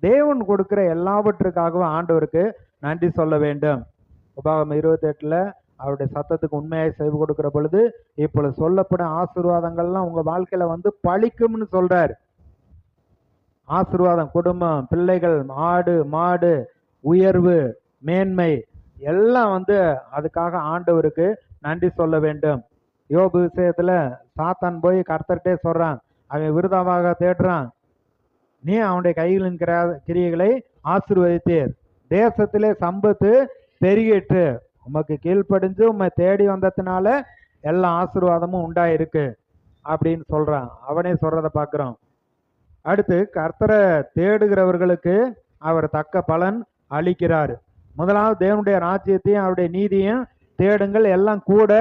தேவன் கொடுக்கிற எல்லாவற்றுக்காகவும் ஆண்டவருக்கு நன்றி சொல்ல வேண்டும். உபாகமம் 28 அவருடைய சத்தத்துக்கு உண்மையாக செவி கொடுக்கிற பொழுது இப்பொழுது சொல்லப்படும் ஆசீர்வாதங்கள்லாம் உங்க வாழ்க்கையில வந்து பழிக்கும்னு சொல்றாரு. ஆசீர்வாதம், குடும்பம், பிள்ளைகள், ஆடு மாடு, உயர்வு, மேன்மை எல்லாம் வந்து அதுக்காக ஆண்டவருக்கு நன்றி சொல்ல வேண்டும். யோபு விஷயத்துல சாத்தான் போய் கர்த்தர்கிட்டே சொல்றான், அவன் விருதாவாக தேடுறான், நீ அவனுடைய கைகளின் கிரியைகளை ஆசீர்வதித்தீர், தேசத்திலே சம்பத்து பெருகிட்டு, உமக்கு கீழ்ப்படிஞ்சு உண்மை தேடி வந்ததுனால எல்லா ஆசீர்வாதமும் உண்டாயிருக்கு அப்படின்னு சொல்றான். அவனே சொல்றத பார்க்கிறோம். அடுத்து கர்த்தரை தேடுகிறவர்களுக்கு அவர் தக்க பலன் அளிக்கிறார். முதலாவது தேவனுடைய ராஜ்யத்தையும் அவருடைய நீதியும் தேடுங்கள், எல்லாம் கூட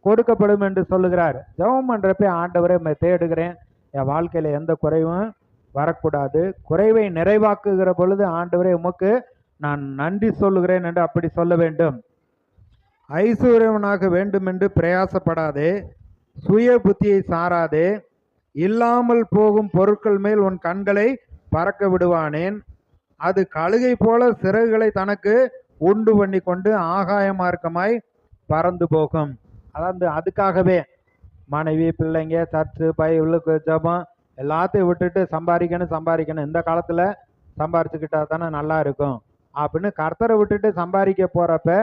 கொடுக்கப்படும் என்று சொல்லுகிறார். ஜெபம் பண்றப்ப ஆண்டவரை தேடுகிறேன், என் வாழ்க்கையில எந்த குறைவும் வரக்கூடாது, குறைவை நிறைவாக்குகிற பொழுது ஆண்டவரே உமக்கு நான் நன்றி சொல்லுகிறேன் என்று அப்படி சொல்ல வேண்டும். ஐஸ்வர்யவனாக வேண்டும் என்று பிரயாசப்படாதே, சுய புத்தியை சாராதே, இல்லாமல் போகும் பொருட்கள் மேல் உன் கண்களை பறக்க விடுவானேன், அது கழுகை போல சிறகுகளை தனக்கு உண்டு பண்ணி கொண்டு ஆகாய மார்க்கமாய் பறந்து போகும். அதாவது அதுக்காகவே மனைவி, பிள்ளைங்க, சர்ச்சு, பைபிளுக்கு, ஜபம் எல்லாத்தையும் விட்டுட்டு சம்பாதிக்கணும், இந்த காலத்துல சம்பாரிச்சுக்கிட்டா தானே நல்லா இருக்கும் அப்படின்னு கர்த்தரை விட்டுட்டு சம்பாதிக்க போறப்ப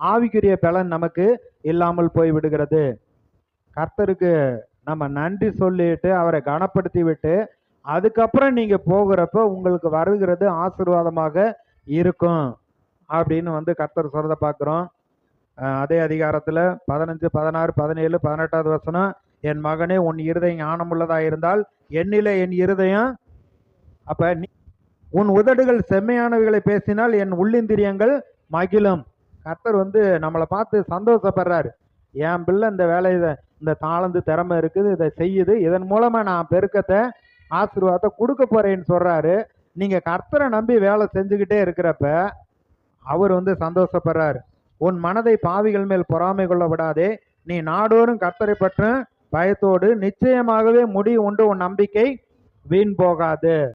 ஆவிக்குரிய பலன் நமக்கு இல்லாமல் போய் விடுகிறது. கர்த்தருக்கு நம்ம நன்றி சொல்லிட்டு அவரை கனப்படுத்தி விட்டு அதுக்கப்புறம் நீங்க போகிறப்ப உங்களுக்கு வருகிறது ஆசீர்வாதமாக இருக்கும் அப்படின்னு வந்து கர்த்தர் சொல்றத பார்க்கிறோம். அதே அதிகாரத்துல 15, 16, 17, 18 வசனம், என் மகனே உன் இருதயம் ஞானமுள்ளதா இருந்தால் என்னிலே என் இருதயம், அப்ப உன் உதடுகள் செம்மையானவைகளை பேசினால் என் உள்ளிந்திரியங்கள் மகிழும். கர்த்தர் வந்து நம்மளை பார்த்து சந்தோஷப்படுறாரு. என் பிள்ளை இந்த வேலையை, இந்த தாளந்து திறமை இருக்குது, இதை செய்யுது, இதன் மூலமா நான் பெருக்கத்தை ஆசீர்வாதத்தை கொடுக்க போறேன்னு சொல்றாரு. நீங்க கர்த்தரை நம்பி வேலை செஞ்சுக்கிட்டே இருக்கிறப்ப அவர் வந்து சந்தோஷப்படுறாரு. உன் மனதை பாவிகள் மேல் பொறாமை கொள்ள விடாதே, நீ நாடோறும் கர்த்தரை பற்றும் பயத்தோடு நிச்சயமாகவே முடிவு உண்டு, உன் நம்பிக்கை வீண் போகாது.